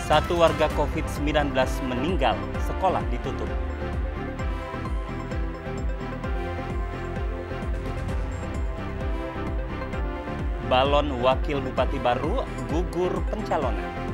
Satu warga COVID-19 meninggal, sekolah ditutup. Balon wakil bupati baru gugur pencalonan.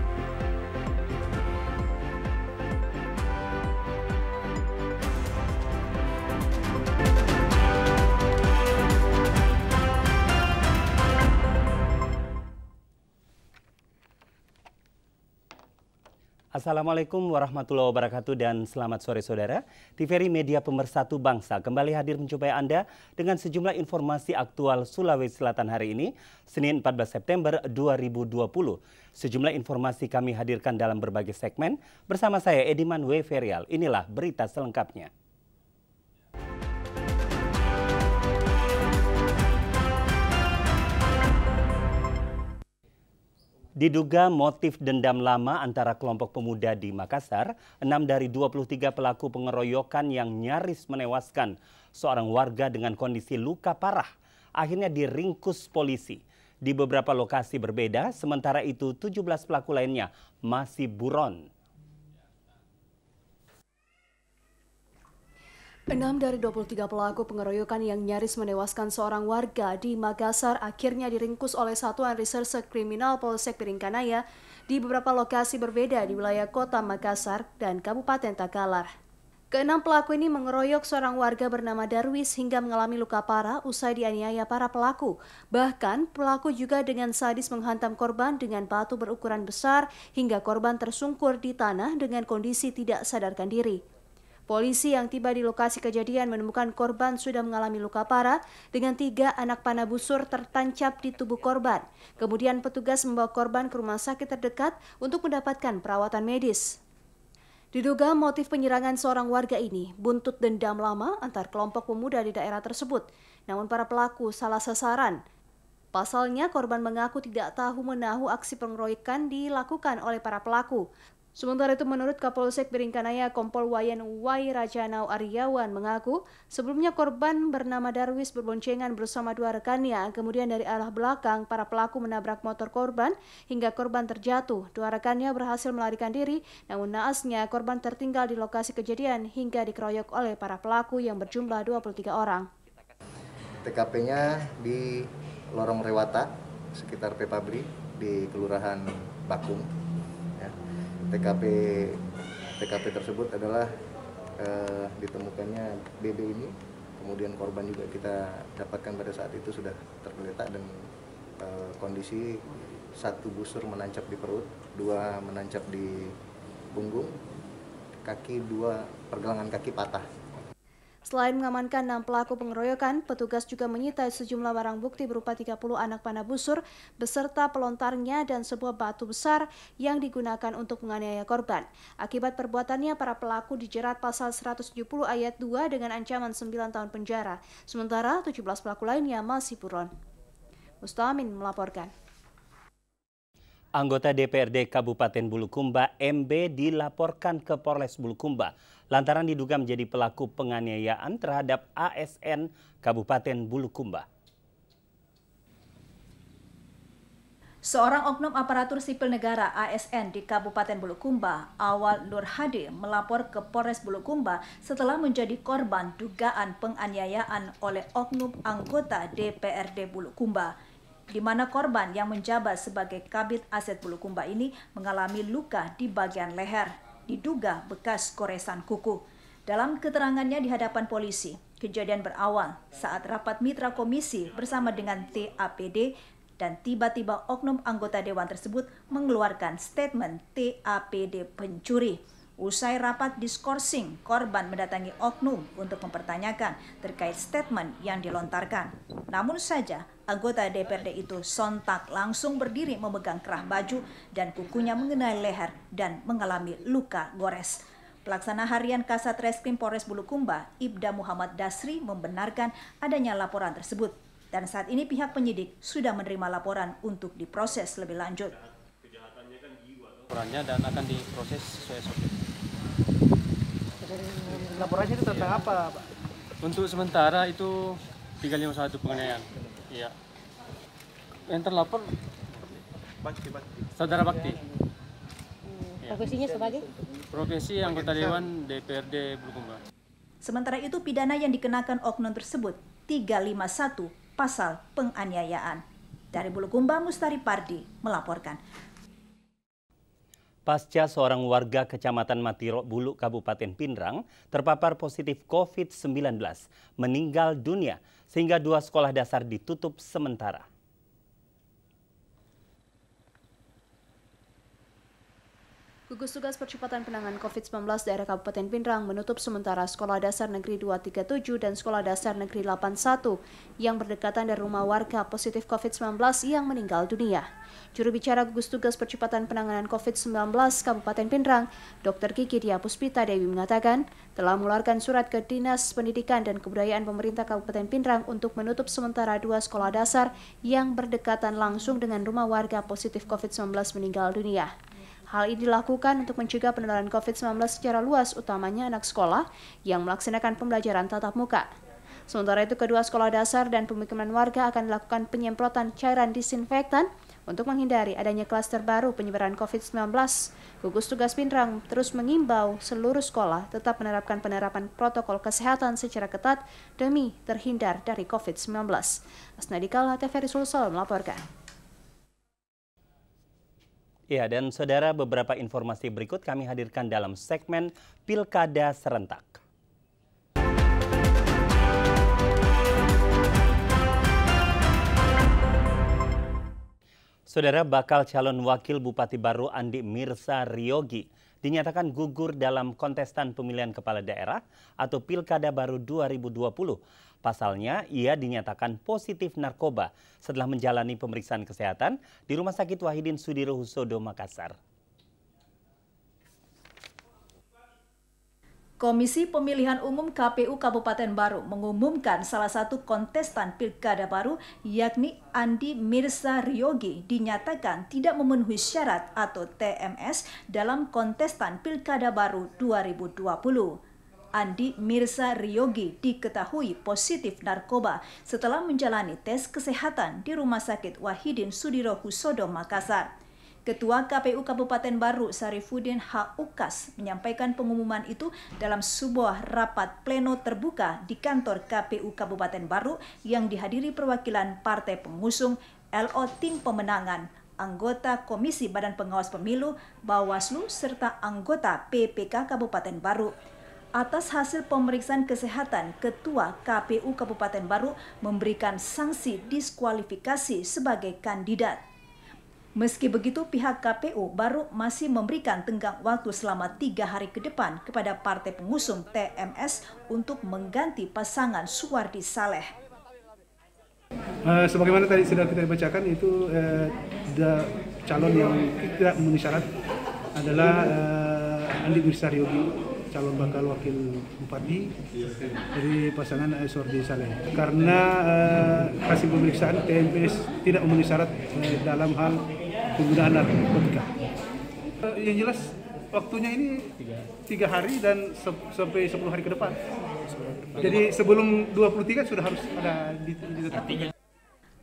Assalamualaikum warahmatullahi wabarakatuh dan selamat sore saudara. TVRI Media Pemersatu Bangsa kembali hadir menjumpai Anda dengan sejumlah informasi aktual Sulawesi Selatan hari ini, Senin 14 September 2020. Sejumlah informasi kami hadirkan dalam berbagai segmen bersama saya Ediman W. Ferial. Inilah berita selengkapnya. Diduga motif dendam lama antara kelompok pemuda di Makassar, 6 dari 23 pelaku pengeroyokan yang nyaris menewaskan seorang warga dengan kondisi luka parah akhirnya diringkus polisi. Di beberapa lokasi berbeda, sementara itu 17 pelaku lainnya masih buron. 6 dari 23 pelaku pengeroyokan yang nyaris menewaskan seorang warga di Makassar akhirnya diringkus oleh Satuan Reserse Kriminal Polsek Piringkanaya di beberapa lokasi berbeda di wilayah kota Makassar dan Kabupaten Takalar. Keenam pelaku ini mengeroyok seorang warga bernama Darwis hingga mengalami luka parah usai dianiaya para pelaku. Bahkan pelaku juga dengan sadis menghantam korban dengan batu berukuran besar hingga korban tersungkur di tanah dengan kondisi tidak sadarkan diri. Polisi yang tiba di lokasi kejadian menemukan korban sudah mengalami luka parah dengan 3 anak panah busur tertancap di tubuh korban. Kemudian petugas membawa korban ke rumah sakit terdekat untuk mendapatkan perawatan medis. Diduga motif penyerangan seorang warga ini buntut dendam lama antar kelompok pemuda di daerah tersebut. Namun para pelaku salah sasaran. Pasalnya korban mengaku tidak tahu menahu aksi pengeroyokan dilakukan oleh para pelaku. Sementara itu menurut Kapolsek Piringkanaya Kompol Wayan Wai Rajanau Aryawan mengaku sebelumnya korban bernama Darwis berboncengan bersama 2 rekannya. Kemudian dari arah belakang para pelaku menabrak motor korban hingga korban terjatuh. 2 rekannya berhasil melarikan diri, namun naasnya korban tertinggal di lokasi kejadian hingga dikeroyok oleh para pelaku yang berjumlah 23 orang. TKP-nya di Lorong Rewata sekitar Pepabri di Kelurahan Bakung. TKP tersebut adalah ditemukannya BB ini, kemudian korban juga kita dapatkan pada saat itu sudah tergeletak dan kondisi 1 busur menancap di perut, 2 menancap di punggung, 2 pergelangan kaki patah. Selain mengamankan 6 pelaku pengeroyokan, petugas juga menyita sejumlah barang bukti berupa 30 anak panah busur beserta pelontarnya dan sebuah batu besar yang digunakan untuk menganiaya korban. Akibat perbuatannya, para pelaku dijerat pasal 170 ayat 2 dengan ancaman 9 tahun penjara. Sementara 17 pelaku lainnya masih buron. Mustamin melaporkan. Anggota DPRD Kabupaten Bulukumba MB dilaporkan ke Polres Bulukumba lantaran diduga menjadi pelaku penganiayaan terhadap ASN Kabupaten Bulukumba. Seorang oknum aparatur sipil negara ASN di Kabupaten Bulukumba, Awal Nur Hadi, melapor ke Polres Bulukumba setelah menjadi korban dugaan penganiayaan oleh oknum anggota DPRD Bulukumba, di mana korban yang menjabat sebagai Kabid Aset Bulukumba ini mengalami luka di bagian leher, diduga bekas goresan kuku. Dalam keterangannya di hadapan polisi, kejadian berawal saat rapat mitra komisi bersama dengan TAPD dan tiba-tiba oknum anggota dewan tersebut mengeluarkan statement TAPD pencuri. Usai rapat diskorsing, korban mendatangi oknum untuk mempertanyakan terkait statement yang dilontarkan. Namun saja, anggota DPRD itu sontak langsung berdiri memegang kerah baju dan kukunya mengenai leher dan mengalami luka gores. Pelaksana harian Kasat Reskrim Polres Bulukumba, Ibda Muhammad Dasri, membenarkan adanya laporan tersebut. Dan saat ini pihak penyidik sudah menerima laporan untuk diproses lebih lanjut. Laporannya dan akan diproses sesuai SOP. Laporannya itu tentang apa, Pak? Untuk sementara itu 351 penganiayaan. Iya. Yang terlapor Bakti. Saudara Bakti. Profesinya sebagai? Profesi anggota Dewan DPRD Bulukumba. Sementara itu pidana yang dikenakan oknum tersebut 351 pasal penganiayaan. Dari Bulukumba, Mustari Pardi melaporkan. Pasca seorang warga Kecamatan Matiro Bulu, Kabupaten Pindrang, terpapar positif COVID-19, meninggal dunia, sehingga 2 sekolah dasar ditutup sementara. Gugus Tugas Percepatan Penanganan COVID-19 daerah Kabupaten Pindrang menutup sementara Sekolah Dasar Negeri 237 dan Sekolah Dasar Negeri 81 yang berdekatan dari rumah warga positif COVID-19 yang meninggal dunia. Juru bicara Gugus Tugas Percepatan Penanganan COVID-19 Kabupaten Pindrang, Dr. Kiki Dia Puspita Dewi mengatakan, telah mengeluarkan surat ke Dinas Pendidikan dan Kebudayaan Pemerintah Kabupaten Pindrang untuk menutup sementara 2 sekolah dasar yang berdekatan langsung dengan rumah warga positif COVID-19 meninggal dunia. Hal ini dilakukan untuk mencegah penularan COVID-19 secara luas, utamanya anak sekolah yang melaksanakan pembelajaran tatap muka. Sementara itu, kedua sekolah dasar dan pemukiman warga akan dilakukan penyemprotan cairan disinfektan untuk menghindari adanya klaster baru penyebaran COVID-19. Gugus Tugas Pindrang terus mengimbau seluruh sekolah tetap menerapkan penerapan protokol kesehatan secara ketat demi terhindar dari COVID-19. Asnadikal, TVRI Sulsel melaporkan. Ya, dan saudara, beberapa informasi berikut kami hadirkan dalam segmen Pilkada Serentak. Saudara, bakal calon wakil Bupati baru Andi Mirza Riogi dinyatakan gugur dalam kontestan pemilihan kepala daerah atau Pilkada baru 2020. Pasalnya, ia dinyatakan positif narkoba setelah menjalani pemeriksaan kesehatan di Rumah Sakit Wahidin Sudirohusodo, Makassar. Komisi Pemilihan Umum KPU Kabupaten Baru mengumumkan salah satu kontestan Pilkada baru yakni Andi Mirza Riogi dinyatakan tidak memenuhi syarat atau TMS dalam kontestan Pilkada baru 2020. Andi Mirza Riogi diketahui positif narkoba setelah menjalani tes kesehatan di Rumah Sakit Wahidin Sudirohusodo, Makassar. Ketua KPU Kabupaten Baru Sarifudin H. Ukas menyampaikan pengumuman itu dalam sebuah rapat pleno terbuka di kantor KPU Kabupaten Baru yang dihadiri perwakilan partai pengusung, LO Tim Pemenangan, anggota Komisi Badan Pengawas Pemilu, Bawaslu, serta anggota PPK Kabupaten Baru. Atas hasil pemeriksaan kesehatan, Ketua KPU Kabupaten Baru memberikan sanksi diskualifikasi sebagai kandidat. Meski begitu, pihak KPU Baru masih memberikan tenggang waktu selama 3 hari ke depan kepada partai pengusung TMS untuk mengganti pasangan Suwardi Saleh. Sebagaimana tadi sudah kita bacakan, itu calon yang tidak memenuhi syarat adalah Andi Mirza Riogi, calon bakal wakil bupati dari pasangan Suwardi Saleh. Karena hasil pemeriksaan TMS tidak memenuhi syarat dalam hal penggunaan narkotika. Yang jelas waktunya ini 3 hari dan sampai 10 hari ke depan. Jadi sebelum 23 sudah harus ada ditetapkan.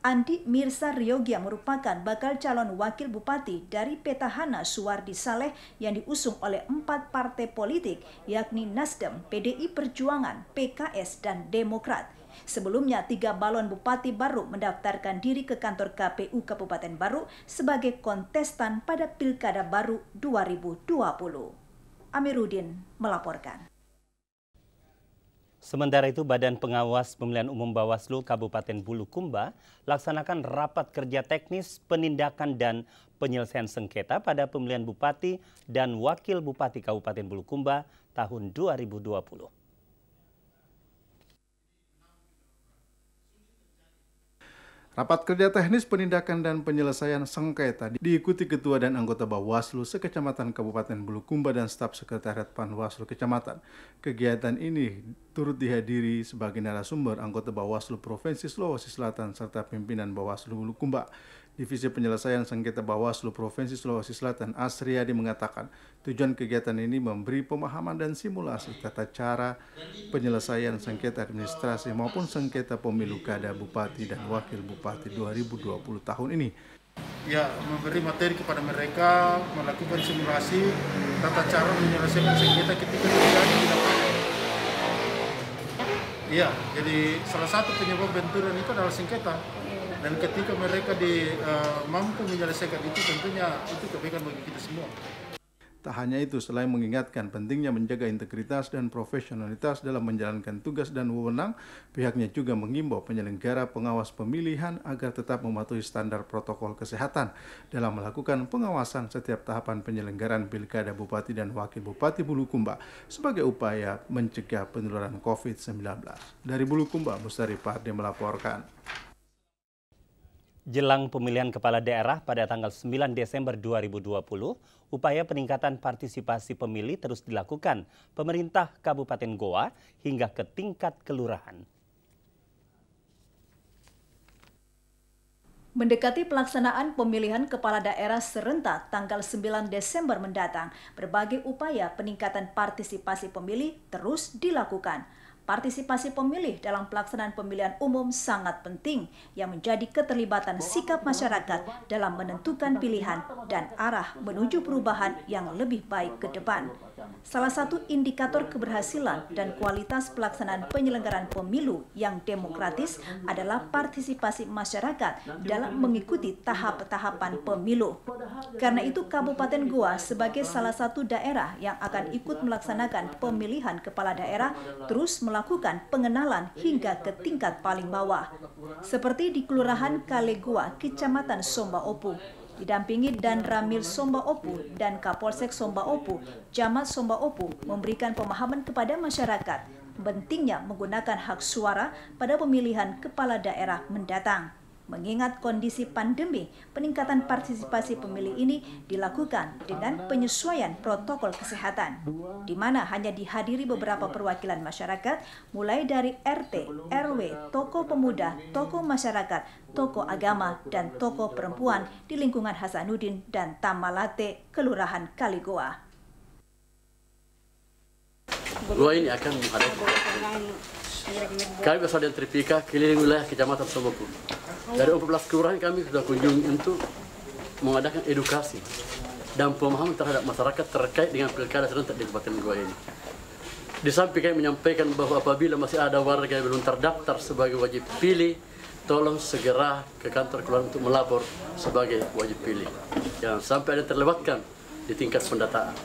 Andi Mirza Riogi merupakan bakal calon wakil bupati dari petahana Suwardi Saleh yang diusung oleh 4 partai politik, yakni Nasdem, PDI Perjuangan, PKS, dan Demokrat. Sebelumnya, 3 balon bupati baru mendaftarkan diri ke kantor KPU Kabupaten Baru sebagai kontestan pada Pilkada Baru 2020. Amiruddin melaporkan. Sementara itu, Badan Pengawas Pemilihan Umum Bawaslu Kabupaten Bulukumba laksanakan rapat kerja teknis penindakan dan penyelesaian sengketa pada pemilihan Bupati dan Wakil Bupati Kabupaten Bulukumba tahun 2020. Rapat kerja teknis penindakan dan penyelesaian sengketa diikuti Ketua dan anggota Bawaslu sekecamatan Kabupaten Bulukumba dan staf sekretariat Panwaslu Kecamatan. Kegiatan ini turut dihadiri sebagai narasumber anggota Bawaslu Provinsi Sulawesi Selatan serta pimpinan Bawaslu Bulukumba. Divisi Penyelesaian Sengketa Bawaslu Provinsi Sulawesi Selatan Asriadi mengatakan tujuan kegiatan ini memberi pemahaman dan simulasi tata cara penyelesaian sengketa administrasi maupun sengketa pemilu kada Bupati dan Wakil Bupati 2020 tahun ini. Ya, memberi materi kepada mereka, melakukan simulasi tata cara menyelesaikan sengketa ketika terjadi di lapangan. Iya, jadi salah satu penyebab benturan itu adalah sengketa. Dan ketika mereka mampu menyelesaikan itu, tentunya itu kebaikan bagi kita semua. Tak hanya itu, selain mengingatkan pentingnya menjaga integritas dan profesionalitas dalam menjalankan tugas dan wewenang, pihaknya juga mengimbau penyelenggara pengawas pemilihan agar tetap mematuhi standar protokol kesehatan dalam melakukan pengawasan setiap tahapan penyelenggaraan Pilkada Bupati dan Wakil Bupati Bulukumba sebagai upaya mencegah penularan COVID-19. Dari Bulukumba, Mustari Pardi melaporkan. Jelang pemilihan kepala daerah pada tanggal 9 Desember 2020, upaya peningkatan partisipasi pemilih terus dilakukan pemerintah Kabupaten Goa hingga ke tingkat kelurahan. Mendekati pelaksanaan pemilihan kepala daerah serentak tanggal 9 Desember mendatang, berbagai upaya peningkatan partisipasi pemilih terus dilakukan. Partisipasi pemilih dalam pelaksanaan pemilihan umum sangat penting yang menjadi keterlibatan sikap masyarakat dalam menentukan pilihan dan arah menuju perubahan yang lebih baik ke depan. Salah satu indikator keberhasilan dan kualitas pelaksanaan penyelenggaraan pemilu yang demokratis adalah partisipasi masyarakat dalam mengikuti tahap-tahapan pemilu. Karena itu Kabupaten Goa sebagai salah satu daerah yang akan ikut melaksanakan pemilihan kepala daerah terus melakukan pengenalan hingga ke tingkat paling bawah. Seperti di Kelurahan Kalegoa, Kecamatan Somba Opu. Didampingi Dan Ramil Somba Opu dan Kapolsek Somba Opu, Camat Somba Opu memberikan pemahaman kepada masyarakat pentingnya menggunakan hak suara pada pemilihan kepala daerah mendatang. Mengingat kondisi pandemi, peningkatan partisipasi pemilih ini dilakukan dengan penyesuaian protokol kesehatan, di mana hanya dihadiri beberapa perwakilan masyarakat, mulai dari RT, RW, tokoh pemuda, tokoh masyarakat, tokoh agama, dan tokoh perempuan di lingkungan Hasanuddin dan Tamalate, Kelurahan Kaligoa. Goa ini akan menghadapi kami berasal dari Tripika, keliling wilayah Kecamatan Somba Opu. Dari 14 kelurahan kami sudah kunjungi untuk mengadakan edukasi dan pemahaman terhadap masyarakat terkait dengan pilkada serentak di Kabupaten Goa ini. Di samping kami menyampaikan bahwa apabila masih ada warga yang belum terdaftar sebagai wajib pilih, tolong segera ke kantor kelurahan untuk melapor sebagai wajib pilih. Jangan sampai ada yang terlewatkan di tingkat pendataan.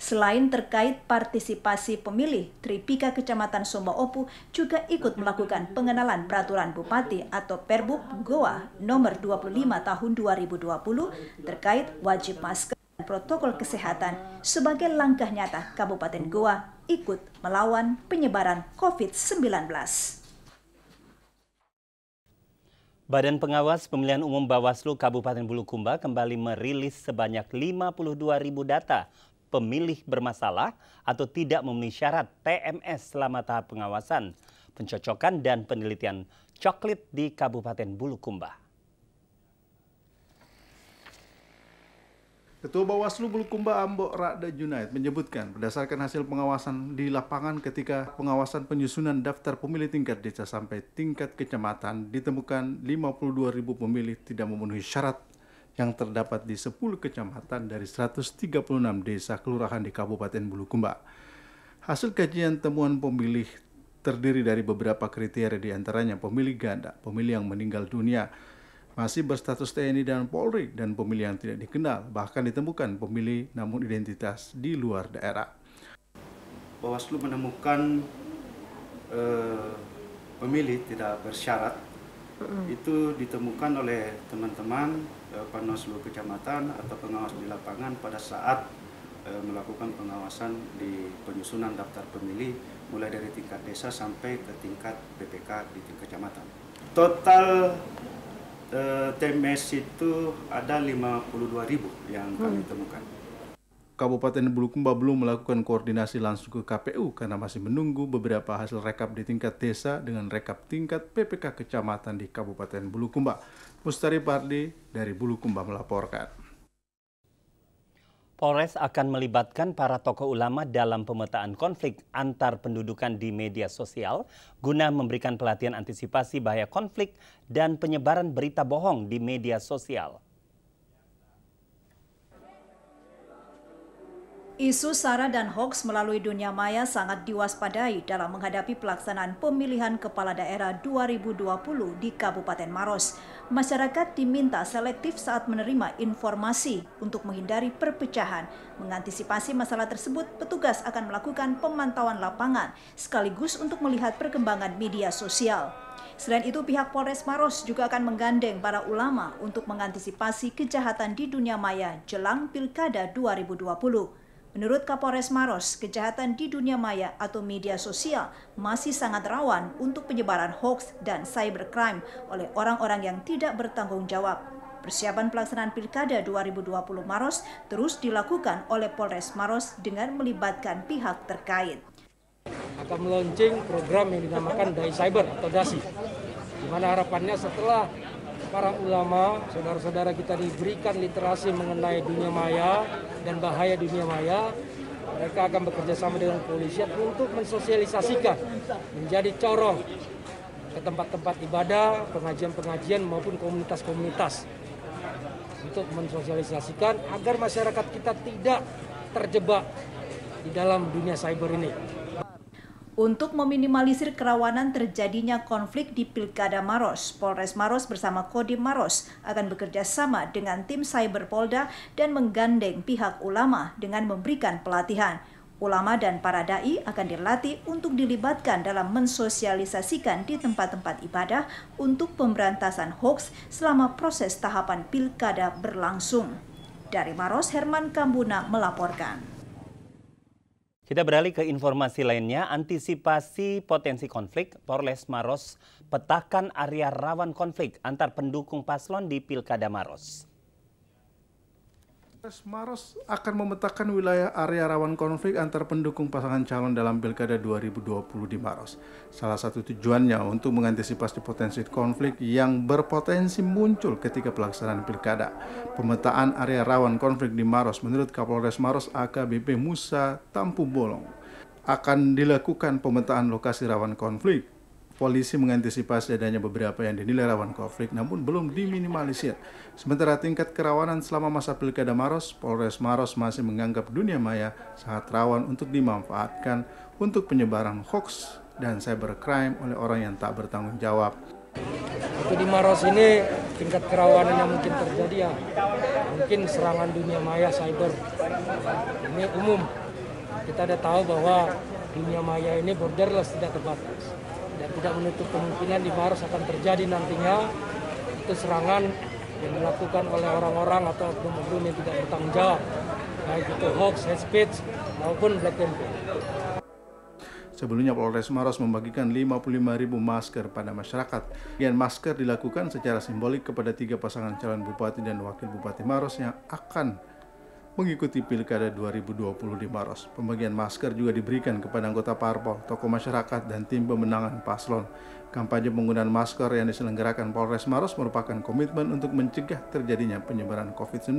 Selain terkait partisipasi pemilih, Tripika Kecamatan Somba Opu juga ikut melakukan pengenalan peraturan Bupati atau Perbub Goa nomor 25 tahun 2020 terkait wajib masker dan protokol kesehatan sebagai langkah nyata Kabupaten Goa ikut melawan penyebaran COVID-19. Badan Pengawas Pemilihan Umum Bawaslu Kabupaten Bulukumba kembali merilis sebanyak 52.000 data pemilih bermasalah atau tidak memenuhi syarat TMS selama tahap pengawasan, pencocokan, dan penelitian coklit di Kabupaten Bulukumba. Ketua Bawaslu Bulukumba Ambok Rakda Junaid menyebutkan berdasarkan hasil pengawasan di lapangan ketika pengawasan penyusunan daftar pemilih tingkat desa sampai tingkat kecamatan ditemukan 52.000 pemilih tidak memenuhi syarat yang terdapat di 10 kecamatan dari 136 desa kelurahan di Kabupaten Bulukumba. Hasil kajian temuan pemilih terdiri dari beberapa kriteria diantaranya pemilih ganda, pemilih yang meninggal dunia, masih berstatus TNI dan Polri, dan pemilih yang tidak dikenal, bahkan ditemukan pemilih namun identitas di luar daerah. Bawaslu menemukan pemilih tidak bersyarat, itu ditemukan oleh teman-teman Panwaslu Kecamatan atau pengawas di lapangan pada saat melakukan pengawasan di penyusunan daftar pemilih mulai dari tingkat desa sampai ke tingkat PPK di tingkat kecamatan. Total TMS itu ada 52.000 yang kami temukan. Kabupaten Bulukumba belum melakukan koordinasi langsung ke KPU karena masih menunggu beberapa hasil rekap di tingkat desa dengan rekap tingkat PPK kecamatan di Kabupaten Bulukumba. Mustari Pardi dari Bulukumba melaporkan. Polres akan melibatkan para tokoh ulama dalam pemetaan konflik antar pendudukan di media sosial guna memberikan pelatihan antisipasi bahaya konflik dan penyebaran berita bohong di media sosial. Isu SARA dan hoaks melalui dunia maya sangat diwaspadai dalam menghadapi pelaksanaan pemilihan kepala daerah 2020 di Kabupaten Maros. Masyarakat diminta selektif saat menerima informasi untuk menghindari perpecahan. Mengantisipasi masalah tersebut, petugas akan melakukan pemantauan lapangan sekaligus untuk melihat perkembangan media sosial. Selain itu, pihak Polres Maros juga akan menggandeng para ulama untuk mengantisipasi kejahatan di dunia maya jelang Pilkada 2020. Menurut Kapolres Maros, kejahatan di dunia maya atau media sosial masih sangat rawan untuk penyebaran hoaks dan cybercrime oleh orang-orang yang tidak bertanggung jawab. Persiapan pelaksanaan Pilkada 2020 Maros terus dilakukan oleh Polres Maros dengan melibatkan pihak terkait. Akan meluncing program yang dinamakan Dai Cyber atau DASI, di mana harapannya setelah para ulama, saudara-saudara kita diberikan literasi mengenai dunia maya dan bahaya dunia maya, mereka akan bekerja sama dengan kepolisian untuk mensosialisasikan, menjadi corong ke tempat-tempat ibadah, pengajian-pengajian maupun komunitas-komunitas untuk mensosialisasikan agar masyarakat kita tidak terjebak di dalam dunia cyber ini. Untuk meminimalisir kerawanan terjadinya konflik di Pilkada Maros, Polres Maros bersama Kodim Maros akan bekerja sama dengan tim Cyber Polda dan menggandeng pihak ulama dengan memberikan pelatihan. Ulama dan para dai akan dilatih untuk dilibatkan dalam mensosialisasikan di tempat-tempat ibadah untuk pemberantasan hoaks selama proses tahapan Pilkada berlangsung. Dari Maros, Herman Kambuna melaporkan. Kita beralih ke informasi lainnya, antisipasi potensi konflik, Polres Maros petakan area rawan konflik antar pendukung paslon di Pilkada Maros. Polres Maros akan memetakan wilayah area rawan konflik antar pendukung pasangan calon dalam Pilkada 2020 di Maros. Salah satu tujuannya untuk mengantisipasi potensi konflik yang berpotensi muncul ketika pelaksanaan Pilkada. Pemetaan area rawan konflik di Maros menurut Kapolres Maros AKBP Musa Tampu Bolong. Akan dilakukan pemetaan lokasi rawan konflik. Polisi mengantisipasi adanya beberapa yang dinilai rawan konflik namun belum diminimalisir. Sementara tingkat kerawanan selama masa Pilkada Maros, Polres Maros masih menganggap dunia maya sangat rawan untuk dimanfaatkan untuk penyebaran hoaks dan cybercrime oleh orang yang tak bertanggung jawab. Itu di Maros ini tingkat kerawanan yang mungkin terjadi ya, mungkin serangan dunia maya cyber. Ini umum. Kita ada tahu bahwa dunia maya ini borderless, tidak terbatas. Dan tidak menutup kemungkinan di Maros akan terjadi nantinya itu serangan yang dilakukan oleh orang-orang atau oknum-oknum yang tidak bertanggung jawab, baik itu hoax, hate speech maupun black campaign. Sebelumnya Polres Maros membagikan 55.000 masker pada masyarakat. Pembagian masker dilakukan secara simbolik kepada 3 pasangan calon bupati dan wakil bupati Maros yang akan mengikuti Pilkada 2020 di Maros. Pembagian masker juga diberikan kepada anggota parpol, tokoh masyarakat, dan tim pemenangan paslon. Kampanye penggunaan masker yang diselenggarakan Polres Maros merupakan komitmen untuk mencegah terjadinya penyebaran COVID-19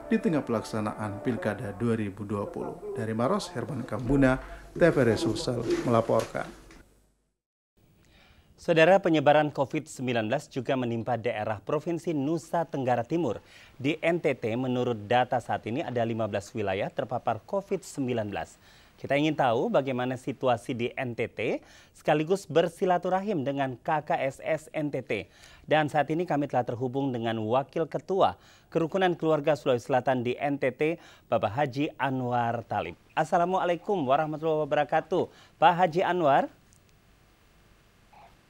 di tengah pelaksanaan Pilkada 2020. Dari Maros, Herman Kambuna, TVRI Sulsel melaporkan. Saudara, penyebaran COVID-19 juga menimpa daerah Provinsi Nusa Tenggara Timur. Di NTT, menurut data saat ini ada 15 wilayah terpapar COVID-19. Kita ingin tahu bagaimana situasi di NTT, sekaligus bersilaturahim dengan KKSS NTT. Dan saat ini kami telah terhubung dengan Wakil Ketua Kerukunan Keluarga Sulawesi Selatan di NTT, Bapak Haji Anwar Talib. Assalamualaikum warahmatullahi wabarakatuh. Pak Haji Anwar.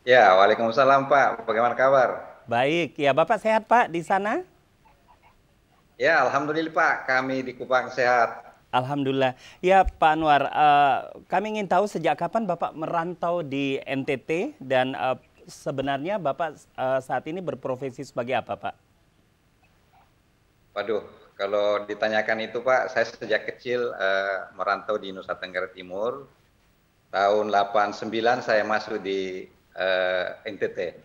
Ya, waalaikumsalam Pak. Bagaimana kabar? Baik, ya Bapak sehat Pak di sana? Ya, alhamdulillah Pak. Kami di Kupang sehat. Alhamdulillah. Ya Pak Anwar, kami ingin tahu sejak kapan Bapak merantau di NTT dan sebenarnya Bapak saat ini berprofesi sebagai apa Pak? Waduh, kalau ditanyakan itu Pak, saya sejak kecil merantau di Nusa Tenggara Timur. Tahun 89 saya masuk di NTT.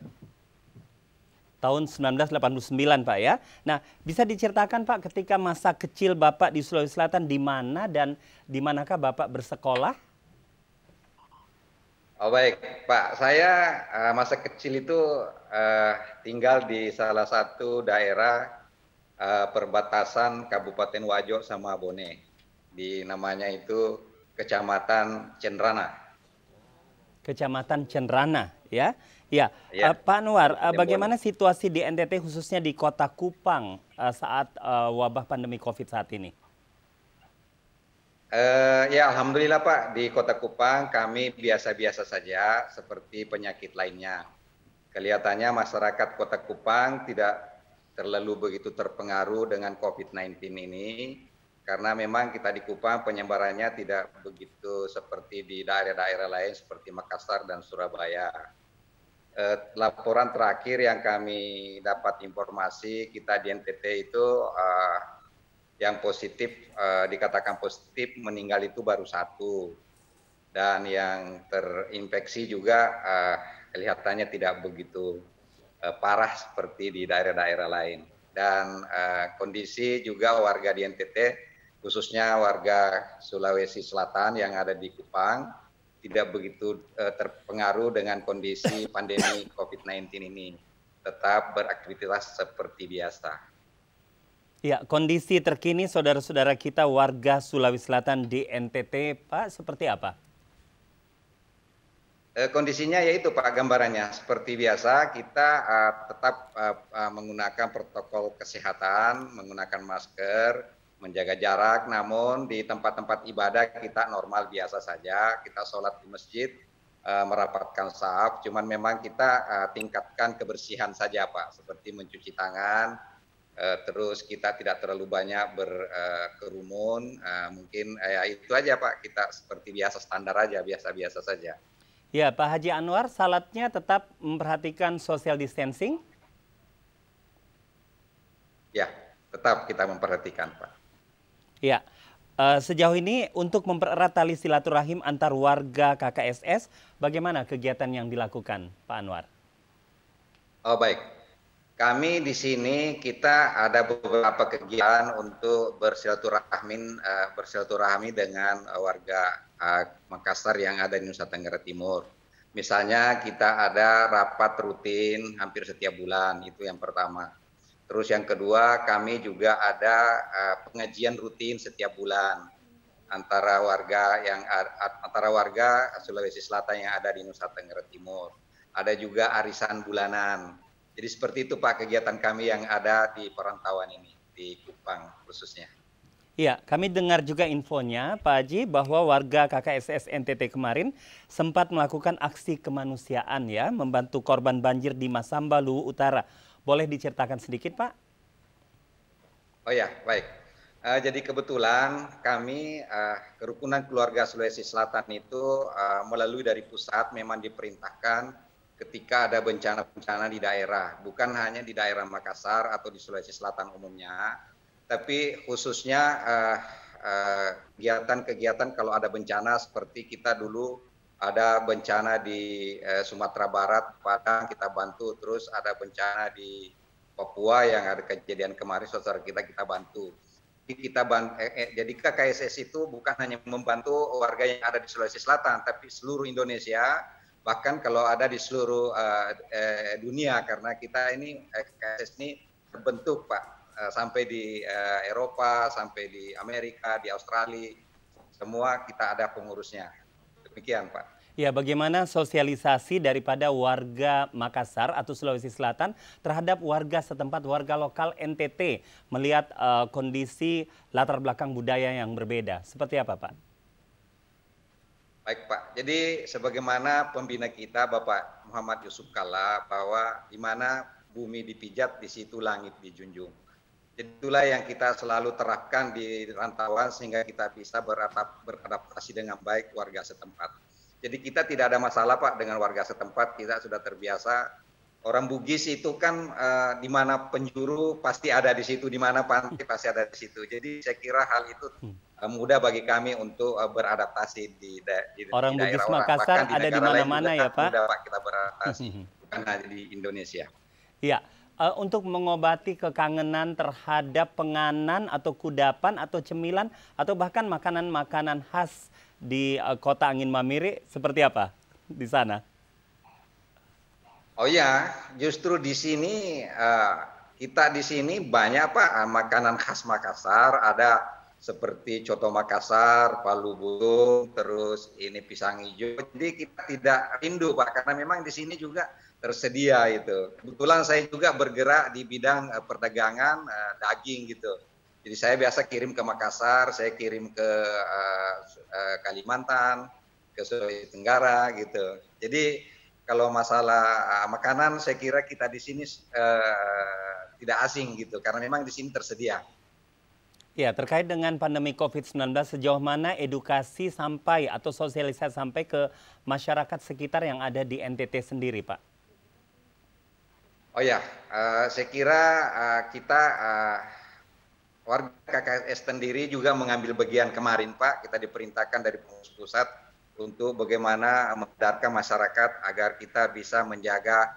Tahun 1989 Pak ya. Nah, bisa diceritakan Pak ketika masa kecil Bapak di Sulawesi Selatan di mana dan di manakah Bapak bersekolah? Oh baik, Pak. Saya masa kecil itu tinggal di salah satu daerah perbatasan Kabupaten Wajo sama Bone. Namanya itu Kecamatan Cenrana. Kecamatan Cenrana, ya. Ya, Pak Anwar, bagaimana situasi di NTT khususnya di Kota Kupang saat wabah pandemi COVID saat ini? Ya, alhamdulillah Pak, di Kota Kupang kami biasa-biasa saja seperti penyakit lainnya. Kelihatannya masyarakat Kota Kupang tidak terlalu begitu terpengaruh dengan COVID-19 ini, karena memang kita di Kupang penyebarannya tidak begitu seperti di daerah-daerah lain seperti Makassar dan Surabaya. Laporan terakhir yang kami dapat informasi, kita di NTT itu yang positif, dikatakan positif meninggal itu baru 1. Dan yang terinfeksi juga kelihatannya tidak begitu parah seperti di daerah-daerah lain. Dan kondisi juga warga di NTT, khususnya warga Sulawesi Selatan yang ada di Kupang, tidak begitu terpengaruh dengan kondisi pandemi COVID-19 ini. Tetap beraktivitas seperti biasa. Ya, kondisi terkini saudara-saudara kita warga Sulawesi Selatan di NTT, Pak, seperti apa? Kondisinya yaitu Pak, gambarannya seperti biasa, kita tetap menggunakan protokol kesehatan, menggunakan masker, menjaga jarak, namun di tempat-tempat ibadah kita normal biasa saja, kita sholat di masjid, merapatkan shaf, cuman memang kita tingkatkan kebersihan saja Pak, seperti mencuci tangan, terus kita tidak terlalu banyak berkerumun, mungkin itu aja Pak, kita seperti biasa, standar aja, biasa-biasa saja. Ya, Pak Haji Anwar, salatnya tetap memperhatikan social distancing? Ya, tetap kita memperhatikan Pak. Ya, sejauh ini untuk mempererat tali silaturahim antar warga KKSS, bagaimana kegiatan yang dilakukan, Pak Anwar? Oh baik, kami di sini kita ada beberapa kegiatan untuk bersilaturahmi dengan warga Makassar yang ada di Nusa Tenggara Timur. Misalnya kita ada rapat rutin hampir setiap bulan, itu yang pertama. Terus yang kedua, kami juga ada pengajian rutin setiap bulan antara warga Sulawesi Selatan yang ada di Nusa Tenggara Timur. Ada juga arisan bulanan. Jadi seperti itu Pak kegiatan kami yang ada di perantauan ini di Kupang khususnya. Iya, kami dengar juga infonya Pak Haji bahwa warga KKSS NTT kemarin sempat melakukan aksi kemanusiaan ya, membantu korban banjir di Masamba, Luwu Utara. Boleh diceritakan sedikit, Pak? Oh ya, baik. Jadi kebetulan kami, kerukunan keluarga Sulawesi Selatan itu melalui dari pusat memang diperintahkan ketika ada bencana-bencana di daerah. Bukan hanya di daerah Makassar atau di Sulawesi Selatan umumnya, tapi khususnya kegiatan-kegiatan kalau ada bencana seperti kita dulu ada bencana di Sumatera Barat, Padang kita bantu, terus ada bencana di Papua yang ada kejadian kemarin, saudara kita bantu. Jadi KKSS itu bukan hanya membantu warga yang ada di Sulawesi Selatan, tapi seluruh Indonesia, bahkan kalau ada di seluruh dunia, karena kita ini KKSS ini terbentuk Pak, sampai di Eropa, sampai di Amerika, di Australia, semua kita ada pengurusnya. Demikian Pak. Ya, bagaimana sosialisasi daripada warga Makassar atau Sulawesi Selatan terhadap warga setempat, warga lokal NTT melihat kondisi latar belakang budaya yang berbeda? Seperti apa Pak? Baik Pak, jadi sebagaimana pembina kita Bapak Muhammad Yusuf Kalla, bahwa di mana bumi dipijat, di situ langit dijunjung. Jadi itulah yang kita selalu terapkan di rantauan sehingga kita bisa beradaptasi dengan baik warga setempat. Jadi kita tidak ada masalah Pak dengan warga setempat, kita sudah terbiasa. Orang Bugis itu kan di mana penjuru pasti ada di situ, di mana pantai pasti ada di situ. Jadi saya kira hal itu mudah bagi kami untuk beradaptasi di orang di daerah Bugis Makassar ada di mana-mana ya Pak? Mudah Pak kita beradaptasi, bukan hanya di Indonesia. Iya. untuk mengobati kekangenan terhadap penganan atau kudapan atau cemilan atau bahkan makanan-makanan khas di Kota Angin Mamiri seperti apa di sana? Oh ya, justru di sini kita di sini banyak Pak makanan khas Makassar, ada seperti coto Makassar, palu burung, terus ini pisang hijau. Jadi kita tidak rindu Pak, karena memang di sini juga tersedia itu. Kebetulan saya juga bergerak di bidang perdagangan daging gitu. Jadi saya biasa kirim ke Makassar, saya kirim ke Kalimantan, ke Sulawesi Tenggara gitu. Jadi kalau masalah makanan, saya kira kita di sini tidak asing gitu, karena memang di sini tersedia. Ya, terkait dengan pandemi COVID-19, sejauh mana edukasi sampai atau sosialisasi sampai ke masyarakat sekitar yang ada di NTT sendiri, Pak? Oh ya, saya kira kita warga KKSS sendiri juga mengambil bagian kemarin, Pak. Kita diperintahkan dari pengurus pusat untuk bagaimana menyadarkan masyarakat agar kita bisa menjaga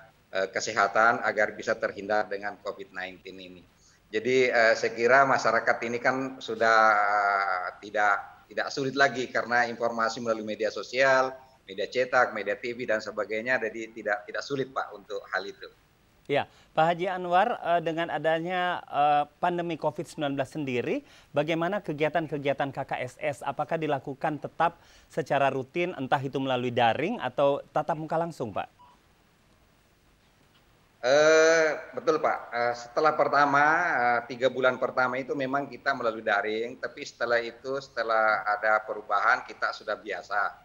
kesehatan, agar bisa terhindar dengan COVID-19 ini. Jadi saya kira masyarakat ini kan sudah tidak sulit lagi karena informasi melalui media sosial, media cetak, media TV dan sebagainya, jadi tidak sulit Pak untuk hal itu. Ya, Pak Haji Anwar, dengan adanya pandemi COVID-19 sendiri, bagaimana kegiatan-kegiatan KKSS? Apakah dilakukan tetap secara rutin, entah itu melalui daring atau tatap muka langsung, Pak? Betul Pak, setelah 3 bulan pertama itu memang kita melalui daring, tapi setelah itu, setelah ada perubahan kita sudah biasa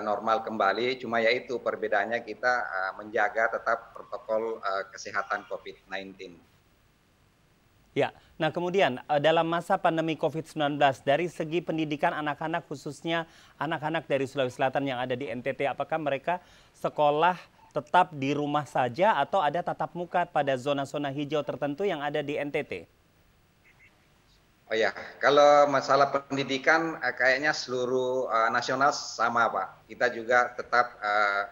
normal kembali, cuma yaitu perbedaannya kita menjaga tetap protokol kesehatan COVID-19. Ya, nah kemudian dalam masa pandemi COVID-19 dari segi pendidikan anak-anak khususnya anak-anak dari Sulawesi Selatan yang ada di NTT, apakah mereka sekolah tetap di rumah saja atau ada tatap muka pada zona-zona hijau tertentu yang ada di NTT? Oh ya, kalau masalah pendidikan kayaknya seluruh nasional sama Pak. Kita juga tetap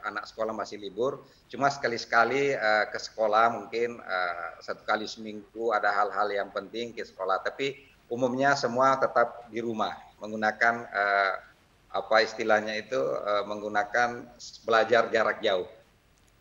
anak sekolah masih libur, cuma sekali-sekali ke sekolah mungkin 1 kali seminggu ada hal-hal yang penting ke sekolah. Tapi umumnya semua tetap di rumah menggunakan apa istilahnya itu menggunakan belajar jarak jauh.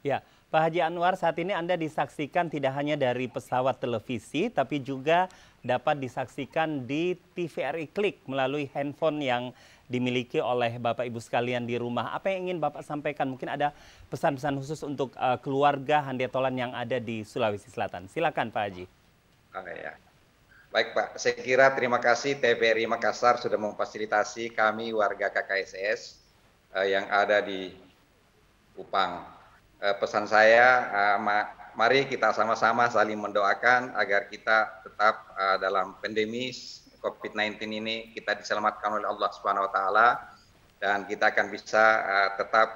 Ya, Pak Haji Anwar, saat ini Anda disaksikan tidak hanya dari pesawat televisi, tapi juga dapat disaksikan di TVRI Klik melalui handphone yang dimiliki oleh Bapak Ibu sekalian di rumah. Apa yang ingin Bapak sampaikan? Mungkin ada pesan-pesan khusus untuk keluarga Handetolan yang ada di Sulawesi Selatan. Silakan Pak Haji. Ya. Baik Pak, saya kira terima kasih TVRI Makassar sudah memfasilitasi kami warga KKSS yang ada di Kupang. Pesan saya, mari kita sama-sama saling mendoakan agar kita tetap dalam pandemi COVID-19 ini kita diselamatkan oleh Allah Subhanahu wa taala dan kita akan bisa tetap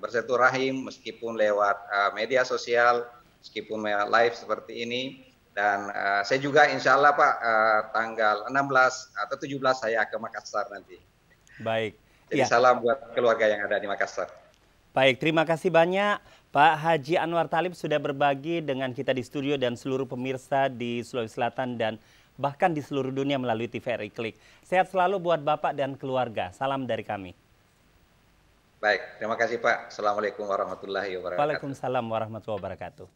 bersilaturahim meskipun lewat media sosial, meskipun live seperti ini. Dan saya juga insya Allah Pak tanggal 16 atau 17 saya ke Makassar nanti. Baik. Jadi salam buat keluarga yang ada di Makassar. Baik, terima kasih banyak Pak Haji Anwar Talib sudah berbagi dengan kita di studio dan seluruh pemirsa di Sulawesi Selatan dan bahkan di seluruh dunia melalui TVRI Klik. Sehat selalu buat Bapak dan keluarga. Salam dari kami. Baik, terima kasih Pak. Assalamualaikum warahmatullahi wabarakatuh. Waalaikumsalam warahmatullahi wabarakatuh.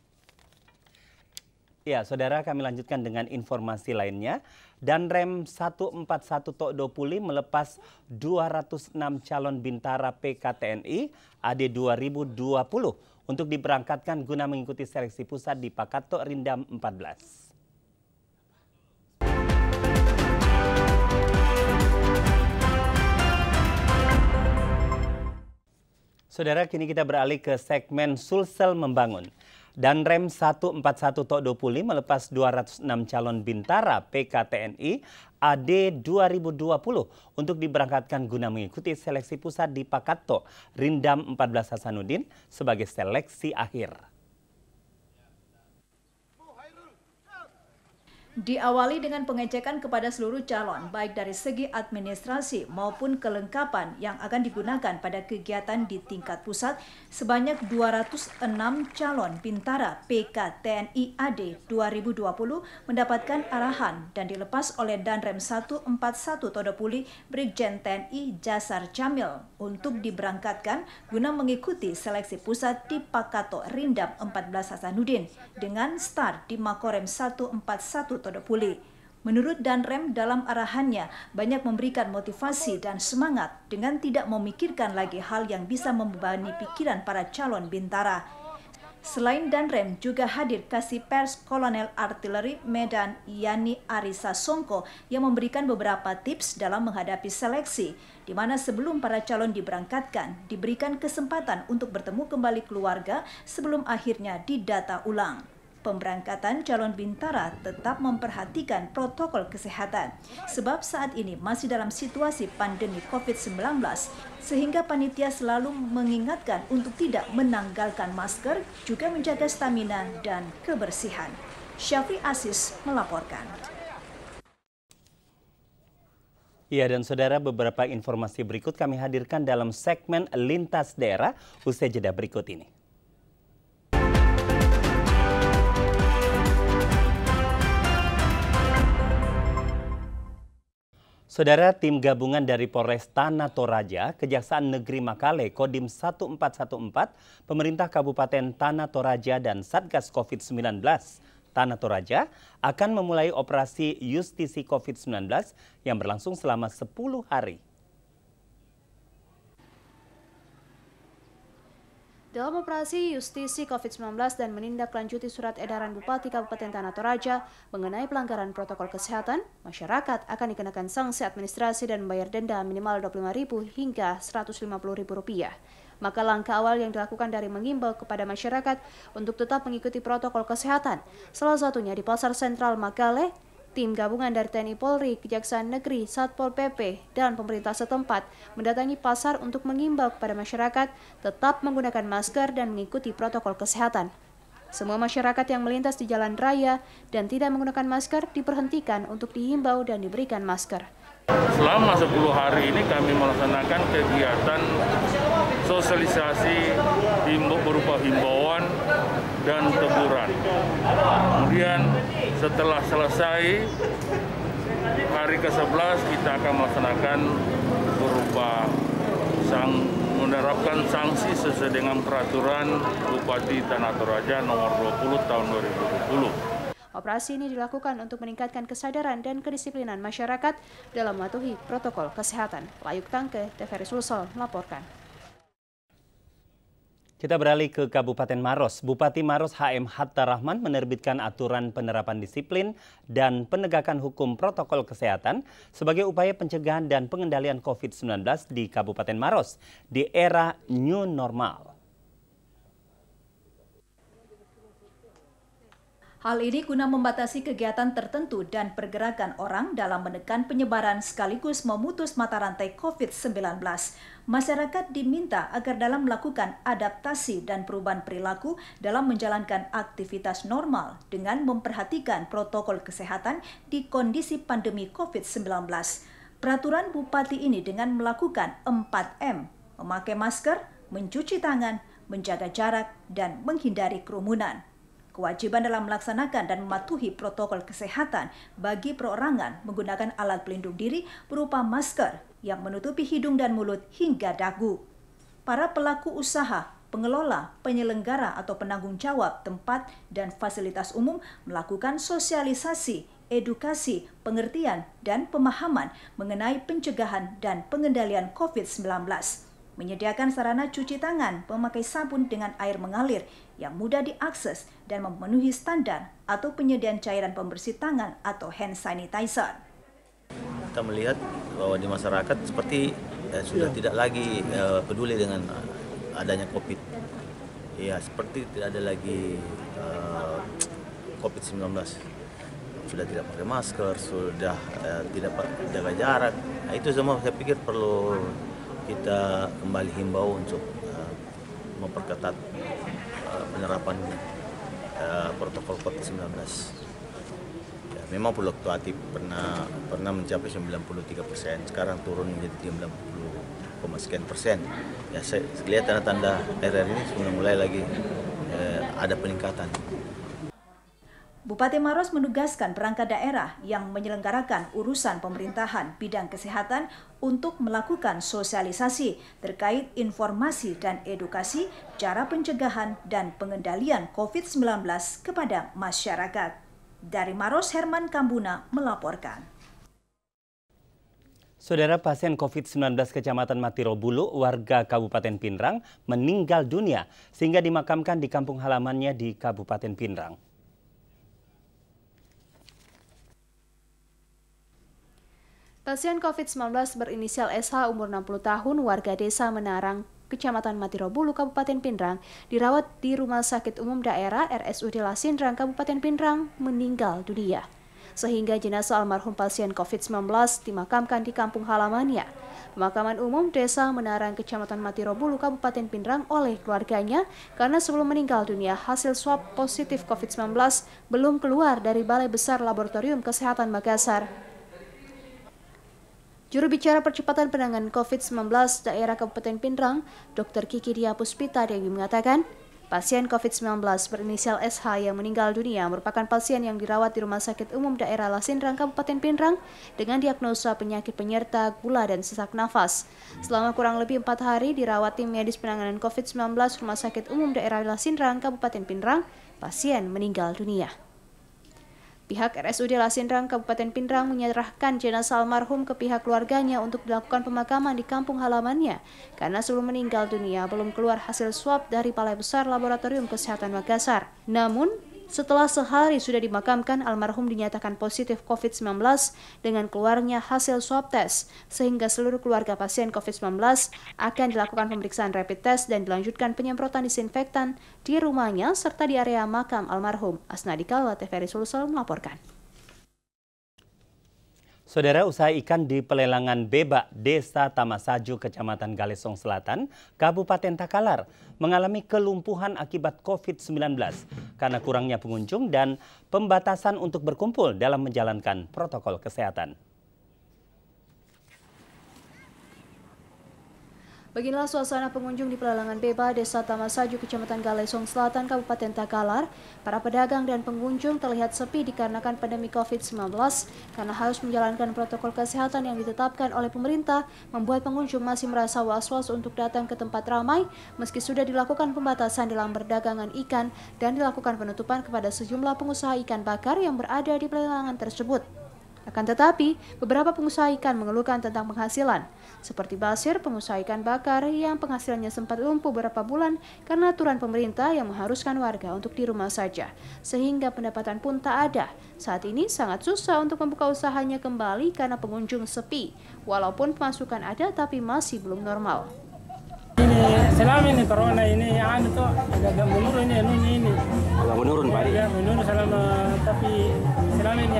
Ya, saudara, kami lanjutkan dengan informasi lainnya. Danrem 141 Tok Dopuli melepas 206 calon bintara PKTNI AD 2020 untuk diberangkatkan guna mengikuti seleksi pusat di Pakato Rindam 14. Saudara, kini kita beralih ke segmen Sulsel Membangun. Danrem 141 Tok Dopuli melepas 206 calon bintara PKTNI AD 2020 untuk diberangkatkan guna mengikuti seleksi pusat di Pakato Rindam 14 Hasanuddin sebagai seleksi akhir. Diawali dengan pengecekan kepada seluruh calon, baik dari segi administrasi maupun kelengkapan yang akan digunakan pada kegiatan di tingkat pusat, sebanyak 206 calon Bintara PK TNI AD 2020 mendapatkan arahan dan dilepas oleh Danrem 141 Todopuli Brigjen TNI Jasar Jamil untuk diberangkatkan guna mengikuti seleksi pusat di Pakato Rindam 14 Hasanuddin dengan start di Makorem 141 Todopuli. Menurut Danrem, dalam arahannya banyak memberikan motivasi dan semangat dengan tidak memikirkan lagi hal yang bisa membebani pikiran para calon Bintara. Selain Danrem, juga hadir Kasih Pers Kolonel Artileri Medan Yani Arisa Songko yang memberikan beberapa tips dalam menghadapi seleksi, di mana sebelum para calon diberangkatkan, diberikan kesempatan untuk bertemu kembali keluarga sebelum akhirnya didata ulang. Pemberangkatan calon Bintara tetap memperhatikan protokol kesehatan, sebab saat ini masih dalam situasi pandemi COVID-19, sehingga panitia selalu mengingatkan untuk tidak menanggalkan masker, juga menjaga stamina dan kebersihan. Syafri Aziz melaporkan. Ya, dan saudara, beberapa informasi berikut kami hadirkan dalam segmen Lintas Daerah usai jeda berikut ini. Saudara, tim gabungan dari Polres Tanah Toraja, Kejaksaan Negeri Makale, Kodim 1414, Pemerintah Kabupaten Tanah Toraja dan Satgas COVID-19 Tanah Toraja akan memulai operasi justisi COVID-19 yang berlangsung selama 10 hari. Dalam operasi justisi COVID-19 dan menindaklanjuti surat edaran Bupati Kabupaten Tanah Toraja mengenai pelanggaran protokol kesehatan, masyarakat akan dikenakan sanksi administrasi dan membayar denda minimal Rp25.000 hingga Rp150.000. Maka langkah awal yang dilakukan dari mengimbau kepada masyarakat untuk tetap mengikuti protokol kesehatan, salah satunya di Pasar Sentral Makale. Tim gabungan dari TNI Polri, Kejaksaan Negeri, Satpol PP, dan pemerintah setempat mendatangi pasar untuk mengimbau kepada masyarakat tetap menggunakan masker dan mengikuti protokol kesehatan. Semua masyarakat yang melintas di jalan raya dan tidak menggunakan masker diperhentikan untuk dihimbau dan diberikan masker. Selama 10 hari ini kami melaksanakan kegiatan sosialisasi berupa himbauan dan teguran. Kemudian setelah selesai hari ke-11 kita akan melaksanakan berupa menerapkan sanksi sesuai dengan peraturan Bupati Tanah Toraja nomor 20 tahun 2020. Operasi ini dilakukan untuk meningkatkan kesadaran dan kedisiplinan masyarakat dalam mematuhi protokol kesehatan. Layuk Tangke, TVRI Sulsel melaporkan. Kita beralih ke Kabupaten Maros. Bupati Maros HM Hatta Rahman menerbitkan aturan penerapan disiplin dan penegakan hukum protokol kesehatan sebagai upaya pencegahan dan pengendalian COVID-19 di Kabupaten Maros di era new normal. Hal ini guna membatasi kegiatan tertentu dan pergerakan orang dalam menekan penyebaran sekaligus memutus mata rantai COVID-19. Masyarakat diminta agar dalam melakukan adaptasi dan perubahan perilaku dalam menjalankan aktivitas normal dengan memperhatikan protokol kesehatan di kondisi pandemi COVID-19. Peraturan Bupati ini dengan melakukan 4M, memakai masker, mencuci tangan, menjaga jarak, dan menghindari kerumunan. Kewajiban dalam melaksanakan dan mematuhi protokol kesehatan bagi perorangan menggunakan alat pelindung diri berupa masker yang menutupi hidung dan mulut hingga dagu. Para pelaku usaha, pengelola, penyelenggara atau penanggung jawab tempat dan fasilitas umum melakukan sosialisasi, edukasi, pengertian, dan pemahaman mengenai pencegahan dan pengendalian COVID-19. Menyediakan sarana cuci tangan, memakai sabun dengan air mengalir yang mudah diakses dan memenuhi standar atau penyediaan cairan pembersih tangan atau hand sanitizer. Kita melihat bahwa di masyarakat seperti sudah tidak lagi peduli dengan adanya COVID. Ya, seperti tidak ada lagi COVID-19. Sudah tidak pakai masker, sudah tidak jaga jarak. Nah, itu semua saya pikir perlu kita kembali himbau untuk memperketat penerapan protokol COVID-19. Ya, memang fluktuatif, pernah mencapai 93%, sekarang turun menjadi 90,sekian%. Ya, saya lihat tanda-tanda akhir ini sudah mulai lagi ada peningkatan. Bupati Maros menugaskan perangkat daerah yang menyelenggarakan urusan pemerintahan bidang kesehatan untuk melakukan sosialisasi terkait informasi dan edukasi cara pencegahan dan pengendalian COVID-19 kepada masyarakat. Dari Maros, Herman Kambuna melaporkan. Saudara, pasien COVID-19 Kecamatan Matirobulu, warga Kabupaten Pinrang, meninggal dunia sehingga dimakamkan di kampung halamannya di Kabupaten Pinrang. Pasien COVID-19 berinisial SH umur 60 tahun, warga desa Menarang, Kecamatan Matirobulu, Kabupaten Pinrang, dirawat di Rumah Sakit Umum Daerah RSUD Lasindrang, Kabupaten Pinrang, meninggal dunia. Sehingga jenazah almarhum pasien COVID-19 dimakamkan di kampung halamannya. Pemakaman umum Desa Menarang, Kecamatan Matirobulu, Kabupaten Pinrang oleh keluarganya karena sebelum meninggal dunia hasil swab positif COVID-19 belum keluar dari Balai Besar Laboratorium Kesehatan Makassar. Juru bicara percepatan penanganan COVID-19 daerah Kabupaten Pinrang, Dr. Kiki Dia Puspita Dewi mengatakan, pasien COVID-19 berinisial SH yang meninggal dunia merupakan pasien yang dirawat di Rumah Sakit Umum Daerah Lasindrang, Kabupaten Pinrang dengan diagnosa penyakit penyerta gula dan sesak nafas. Selama kurang lebih 4 hari dirawat tim medis penanganan COVID-19 Rumah Sakit Umum Daerah Lasindrang, Kabupaten Pinrang, pasien meninggal dunia. Pihak RSUD Lasindrang Kabupaten Pinrang menyerahkan jenazah almarhum ke pihak keluarganya untuk dilakukan pemakaman di kampung halamannya karena sebelum meninggal dunia belum keluar hasil swab dari Balai Besar Laboratorium Kesehatan Makassar. Namun, setelah sehari sudah dimakamkan, almarhum dinyatakan positif COVID-19 dengan keluarnya hasil swab test, sehingga seluruh keluarga pasien COVID-19 akan dilakukan pemeriksaan rapid test dan dilanjutkan penyemprotan disinfektan di rumahnya serta di area makam almarhum. Asnadika, TVRI Sulsel melaporkan. Saudara, usaha ikan di pelelangan Bebak, Desa Tamasaju, Kecamatan Galesong Selatan, Kabupaten Takalar, mengalami kelumpuhan akibat COVID-19 karena kurangnya pengunjung dan pembatasan untuk berkumpul dalam menjalankan protokol kesehatan. Beginilah suasana pengunjung di pelelangan Bebak, Desa Tamasaju, Kecamatan Galesong Selatan, Kabupaten Takalar. Para pedagang dan pengunjung terlihat sepi dikarenakan pandemi COVID-19 karena harus menjalankan protokol kesehatan yang ditetapkan oleh pemerintah, membuat pengunjung masih merasa was-was untuk datang ke tempat ramai meski sudah dilakukan pembatasan dalam perdagangan ikan dan dilakukan penutupan kepada sejumlah pengusaha ikan bakar yang berada di pelelangan tersebut. Akan tetapi, beberapa pengusaha ikan mengeluhkan tentang penghasilan, seperti Basir, pengusaha ikan bakar yang penghasilannya sempat lumpuh beberapa bulan karena aturan pemerintah yang mengharuskan warga untuk di rumah saja, sehingga pendapatan pun tak ada. Saat ini sangat susah untuk membuka usahanya kembali karena pengunjung sepi, walaupun pemasukan ada tapi masih belum normal. Ini selama ini corona ini tuh agak menurun ini. Agak menurun Pak. Ya menurun selama, tapi selama ini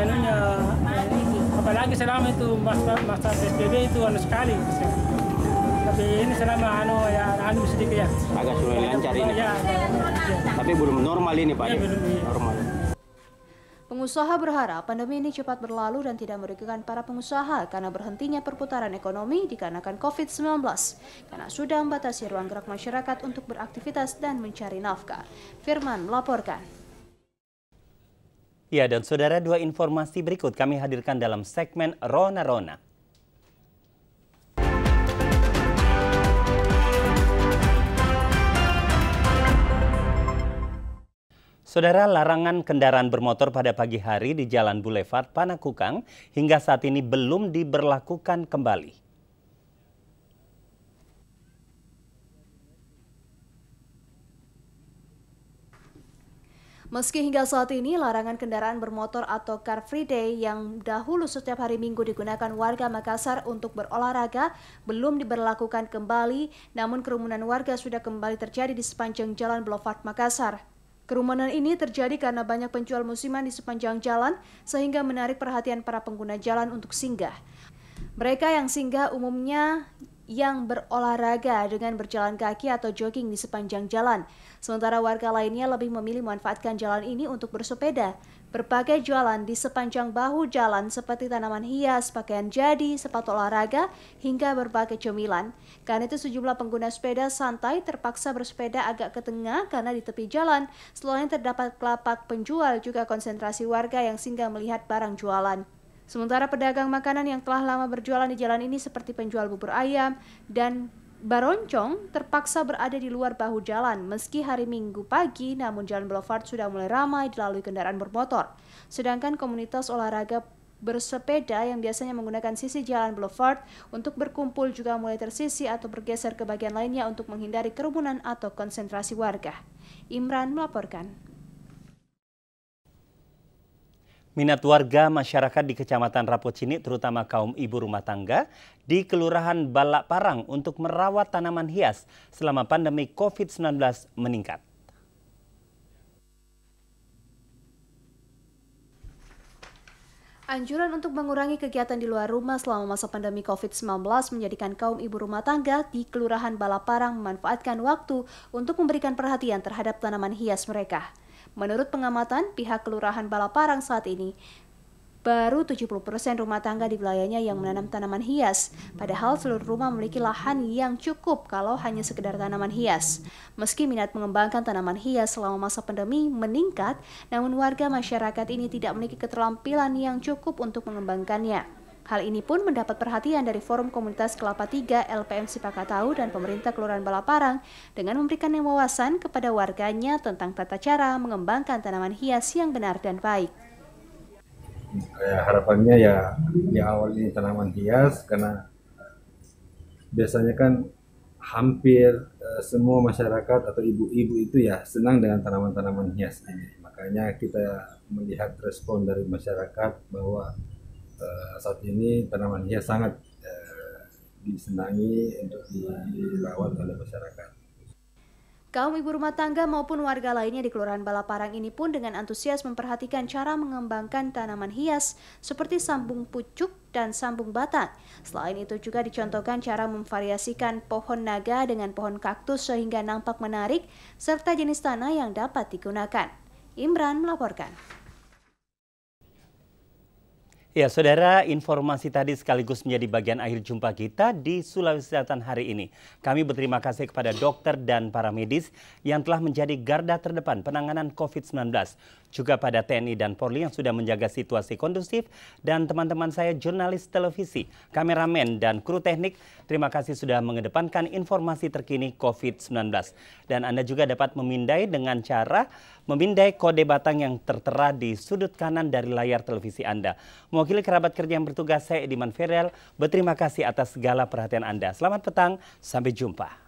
apalagi selama itu masa PSBB itu sekali. Tapi ini selama sedikit ya. Agak sudah lancar ini. Ya. Tapi belum normal ini Pak. Ya, belum normal. Pengusaha berharap pandemi ini cepat berlalu dan tidak merugikan para pengusaha karena berhentinya perputaran ekonomi dikarenakan COVID-19 karena sudah membatasi ruang gerak masyarakat untuk beraktivitas dan mencari nafkah. Firman melaporkan. Ya, dan saudara, dua informasi berikut kami hadirkan dalam segmen Rona-Rona. Saudara, larangan kendaraan bermotor pada pagi hari di Jalan Boulevard Panakukang hingga saat ini belum diberlakukan kembali. Meski hingga saat ini larangan kendaraan bermotor atau Car Free Day yang dahulu setiap hari Minggu digunakan warga Makassar untuk berolahraga belum diberlakukan kembali, namun kerumunan warga sudah kembali terjadi di sepanjang Jalan Boulevard Makassar. Kerumunan ini terjadi karena banyak penjual musiman di sepanjang jalan sehingga menarik perhatian para pengguna jalan untuk singgah. Mereka yang singgah umumnya yang berolahraga dengan berjalan kaki atau jogging di sepanjang jalan. Sementara warga lainnya lebih memilih memanfaatkan jalan ini untuk bersepeda. Berbagai jualan di sepanjang bahu jalan seperti tanaman hias, pakaian jadi, sepatu olahraga, hingga berbagai cemilan. Karena itu sejumlah pengguna sepeda santai terpaksa bersepeda agak ke tengah karena di tepi jalan selain terdapat lapak penjual juga konsentrasi warga yang singgah melihat barang jualan. Sementara pedagang makanan yang telah lama berjualan di jalan ini seperti penjual bubur ayam dan baroncong terpaksa berada di luar bahu jalan. Meski hari Minggu pagi, namun jalan Boulevard sudah mulai ramai dilalui kendaraan bermotor. Sedangkan komunitas olahraga bersepeda yang biasanya menggunakan sisi jalan Boulevard untuk berkumpul juga mulai tersisi atau bergeser ke bagian lainnya untuk menghindari kerumunan atau konsentrasi warga. Imran melaporkan. Minat warga masyarakat di Kecamatan Rapocini, terutama kaum ibu rumah tangga, di Kelurahan Balak Parang untuk merawat tanaman hias selama pandemi COVID-19 meningkat. Anjuran untuk mengurangi kegiatan di luar rumah selama masa pandemi COVID-19 menjadikan kaum ibu rumah tangga di Kelurahan Balak Parang memanfaatkan waktu untuk memberikan perhatian terhadap tanaman hias mereka. Menurut pengamatan pihak Kelurahan Balak Parang saat ini, baru 70% rumah tangga di wilayahnya yang menanam tanaman hias, padahal seluruh rumah memiliki lahan yang cukup kalau hanya sekedar tanaman hias. Meski minat mengembangkan tanaman hias selama masa pandemi meningkat, namun warga masyarakat ini tidak memiliki keterampilan yang cukup untuk mengembangkannya. Hal ini pun mendapat perhatian dari Forum Komunitas Kelapa 3 LPM Sipakatau dan pemerintah Kelurahan Balak Parang dengan memberikan wawasan kepada warganya tentang tata cara mengembangkan tanaman hias yang benar dan baik. Harapannya ya di awal ini tanaman hias, karena biasanya kan hampir semua masyarakat atau ibu-ibu itu ya senang dengan tanaman-tanaman hias ini. Makanya kita melihat respon dari masyarakat bahwa saat ini tanaman hias sangat disenangi untuk dirawat oleh masyarakat. Kaum ibu rumah tangga maupun warga lainnya di Kelurahan Balak Parang ini pun dengan antusias memperhatikan cara mengembangkan tanaman hias seperti sambung pucuk dan sambung batang. Selain itu juga dicontohkan cara memvariasikan pohon naga dengan pohon kaktus sehingga nampak menarik, serta jenis tanah yang dapat digunakan. Imran melaporkan. Ya, saudara, informasi tadi sekaligus menjadi bagian akhir jumpa kita di Sulawesi Selatan hari ini. Kami berterima kasih kepada dokter dan para medis yang telah menjadi garda terdepan penanganan COVID-19. Juga pada TNI dan Polri yang sudah menjaga situasi kondusif. Dan teman-teman saya jurnalis televisi, kameramen, dan kru teknik, terima kasih sudah mengedepankan informasi terkini COVID-19. Dan Anda juga dapat memindai dengan cara memindai kode batang yang tertera di sudut kanan dari layar televisi Anda. Mewakili kerabat kerja yang bertugas, saya Ediman Ferel, berterima kasih atas segala perhatian Anda. Selamat petang, sampai jumpa.